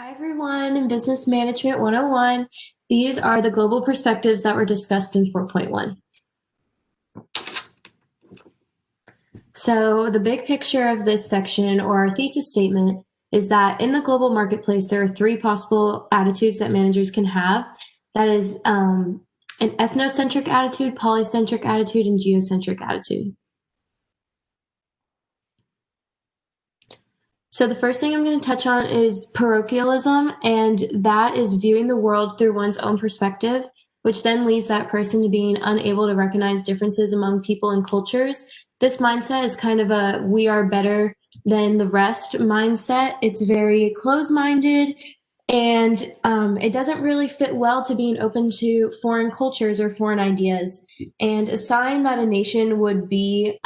Hi, everyone, in Business Management 101. These are the global perspectives that were discussed in 4.1. So, the big picture of this section or our thesis statement is that in the global marketplace, there are three possible attitudes that managers can have. That is an ethnocentric attitude, polycentric attitude, and geocentric attitude. So the first thing I'm going to touch on is parochialism, and that is viewing the world through one's own perspective, which then leads that person to being unable to recognize differences among people and cultures. This mindset is kind of a we are better than the rest mindset. It's very closed-minded, and it doesn't really fit well to being open to foreign cultures or foreign ideas. And a sign that a nation would be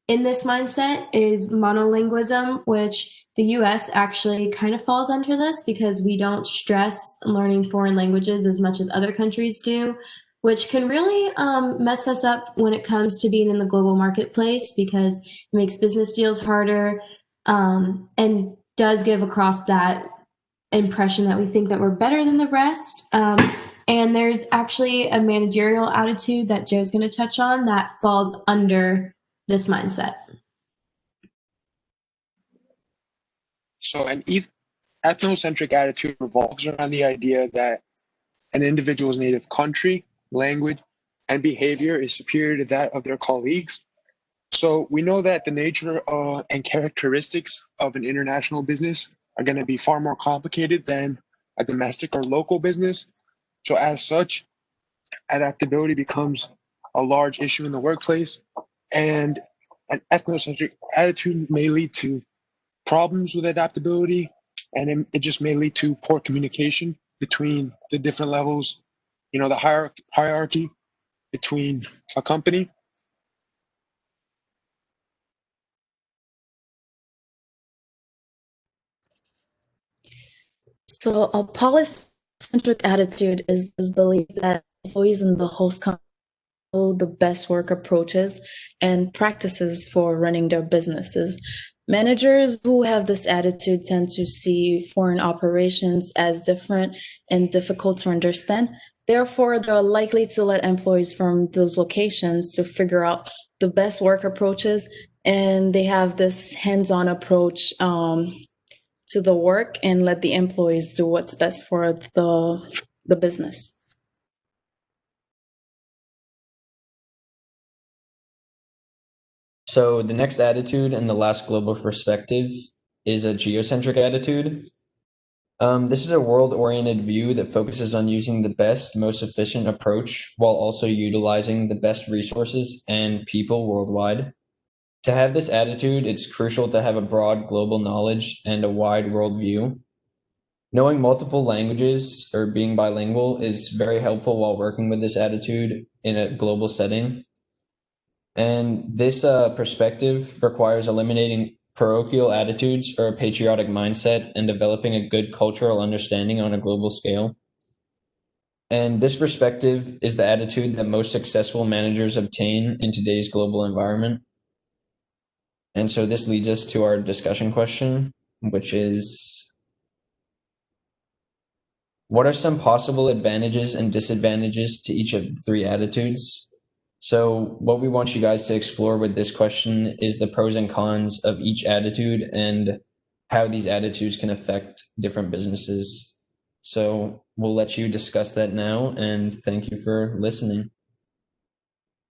in this mindset is monolingualism, which the US actually kind of falls under this because we don't stress learning foreign languages as much as other countries do, which can really mess us up when it comes to being in the global marketplace because it makes business deals harder and does give across that impression that we think that we're better than the rest. And there's actually a managerial attitude that Joe's going to touch on that falls under this mindset. So an ethnocentric attitude revolves around the idea that an individual's native country, language, and behavior is superior to that of their colleagues. So we know that the nature and characteristics of an international business are going to be far more complicated than a domestic or local business. So as such, adaptability becomes a large issue in the workplace, and an ethnocentric attitude may lead to problems with adaptability, and it just may lead to poor communication between the different levels, the hierarchy between a company. So a polycentric attitude is this belief that employees in the host company know the best work approaches and practices for running their businesses. Managers who have this attitude tend to see foreign operations as different and difficult to understand. Therefore, they're likely to let employees from those locations to figure out the best work approaches, and they have this hands-on approach to the work and let the employees do what's best for the business. So the next attitude and the last global perspective is a geocentric attitude. This is a world-oriented view that focuses on using the best, most efficient approach while also utilizing the best resources and people worldwide. To have this attitude, it's crucial to have a broad global knowledge and a wide worldview. Knowing multiple languages or being bilingual is very helpful while working with this attitude in a global setting. And this perspective requires eliminating parochial attitudes or a patriotic mindset and developing a good cultural understanding on a global scale. And this perspective is the attitude that most successful managers obtain in today's global environment. And so this leads us to our discussion question, which is, what are some possible advantages and disadvantages to each of the three attitudes? So what we want you guys to explore with this question is the pros and cons of each attitude and how these attitudes can affect different businesses. So we'll let you discuss that now, and thank you for listening.